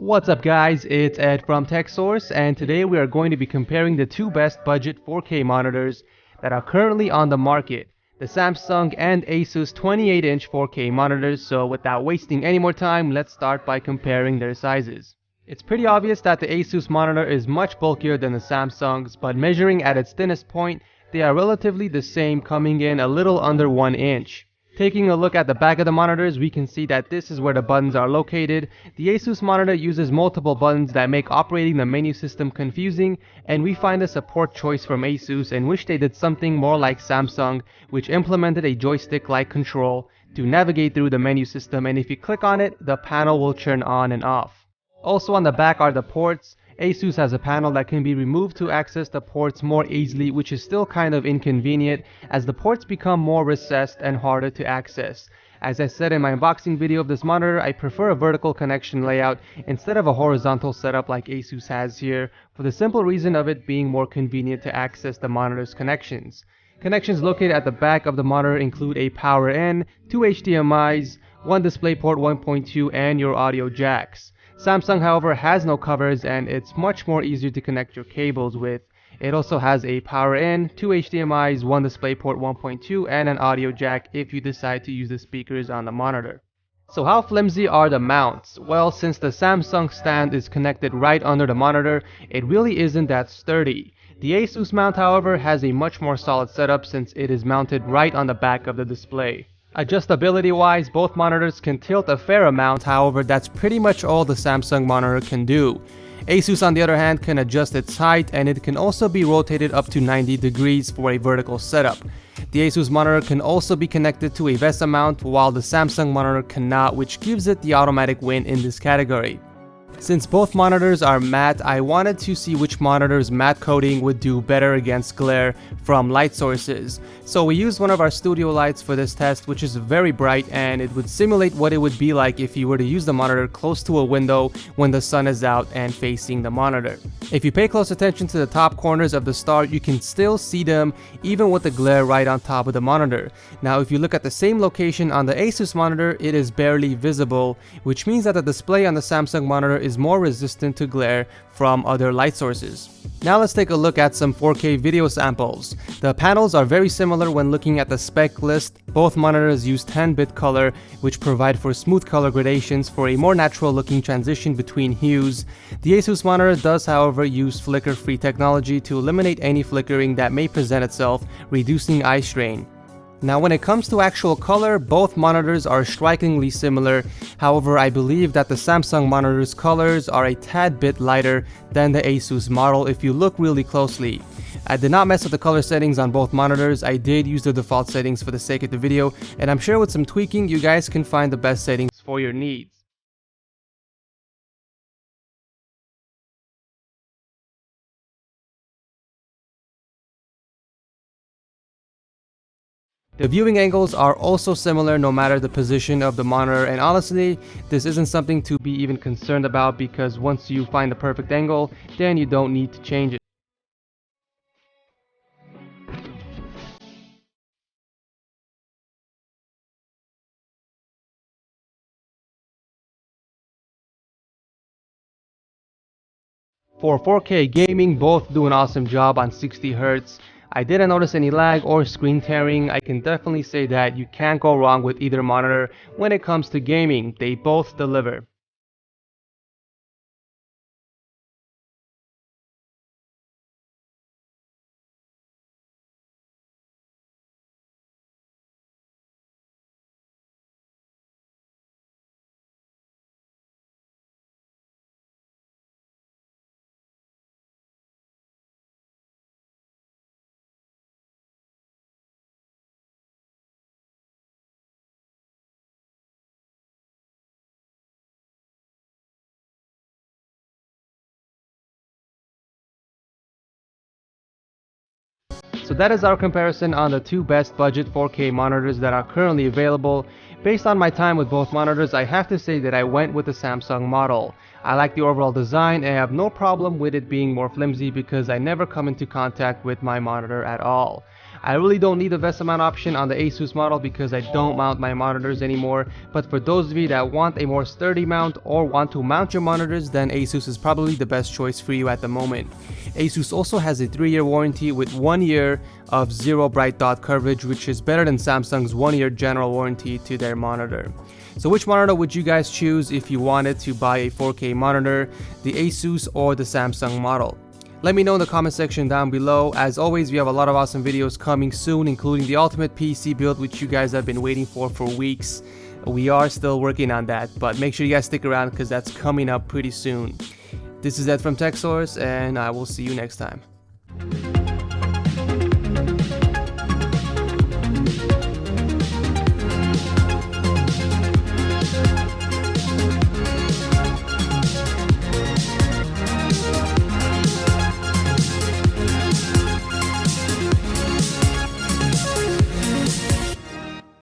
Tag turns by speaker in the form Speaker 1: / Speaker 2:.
Speaker 1: What's up guys, it's Ed from TechSource, and today we are going to be comparing the two best budget 4K monitors that are currently on the market, the Samsung and ASUS 28-inch 4K monitors. So without wasting any more time, let's start by comparing their sizes. It's pretty obvious that the ASUS monitor is much bulkier than the Samsung's, but measuring at its thinnest point, they are relatively the same, coming in a little under 1 inch. Taking a look at the back of the monitors, we can see that this is where the buttons are located. The ASUS monitor uses multiple buttons that make operating the menu system confusing, and we find this a poor choice from ASUS and wish they did something more like Samsung, which implemented a joystick-like control to navigate through the menu system, and if you click on it, the panel will turn on and off. Also on the back are the ports. ASUS has a panel that can be removed to access the ports more easily, which is still kind of inconvenient as the ports become more recessed and harder to access. As I said in my unboxing video of this monitor, I prefer a vertical connection layout instead of a horizontal setup like ASUS has here, for the simple reason of it being more convenient to access the monitor's connections. Connections located at the back of the monitor include a power in, 2 HDMIs, 1 DisplayPort 1.2, and your audio jacks. Samsung, however, has no covers and it's much more easier to connect your cables with. It also has a power in, 2 HDMIs, 1 DisplayPort 1.2, and an audio jack if you decide to use the speakers on the monitor. So how flimsy are the mounts? Well, since the Samsung stand is connected right under the monitor, it really isn't that sturdy. The ASUS mount, however, has a much more solid setup since it is mounted right on the back of the display. Adjustability wise, both monitors can tilt a fair amount, however that's pretty much all the Samsung monitor can do. ASUS on the other hand can adjust its height, and it can also be rotated up to 90 degrees for a vertical setup. The ASUS monitor can also be connected to a VESA mount, while the Samsung monitor cannot, which gives it the automatic win in this category. Since both monitors are matte, I wanted to see which monitor's matte coating would do better against glare from light sources. So we used one of our studio lights for this test, which is very bright, and it would simulate what it would be like if you were to use the monitor close to a window when the sun is out and facing the monitor. If you pay close attention to the top corners of the star, you can still see them even with the glare right on top of the monitor. Now if you look at the same location on the ASUS monitor, it is barely visible, which means that the display on the Samsung monitor is more resistant to glare from other light sources. Now let's take a look at some 4K video samples. The panels are very similar when looking at the spec list. Both monitors use 10-bit color, which provide for smooth color gradations for a more natural looking transition between hues. The ASUS monitor does, however, use flicker-free technology to eliminate any flickering that may present itself, reducing eye strain. Now when it comes to actual color, both monitors are strikingly similar. However, I believe that the Samsung monitor's colors are a tad bit lighter than the ASUS model if you look really closely. I did not mess with the color settings on both monitors. I did use the default settings for the sake of the video, and I'm sure with some tweaking you guys can find the best settings for your needs. The viewing angles are also similar no matter the position of the monitor, and honestly, this isn't something to be even concerned about because once you find the perfect angle, then you don't need to change it. For 4K gaming, both do an awesome job on 60 Hz. I didn't notice any lag or screen tearing. I can definitely say that you can't go wrong with either monitor when it comes to gaming. They both deliver. So that is our comparison on the two best budget 4K monitors that are currently available. Based on my time with both monitors, I have to say that I went with the Samsung model. I like the overall design and I have no problem with it being more flimsy because I never come into contact with my monitor at all. I really don't need the VESA mount option on the ASUS model because I don't mount my monitors anymore, but for those of you that want a more sturdy mount or want to mount your monitors, then ASUS is probably the best choice for you at the moment. ASUS also has a 3-year warranty with 1 year of zero bright dot coverage, which is better than Samsung's 1-year general warranty to their monitor. So which monitor would you guys choose if you wanted to buy a 4K monitor, the ASUS or the Samsung model? Let me know in the comment section down below. As always, we have a lot of awesome videos coming soon, including the ultimate PC build, which you guys have been waiting for weeks. We are still working on that, but make sure you guys stick around because that's coming up pretty soon. This is Ed from TechSource, and I will see you next time.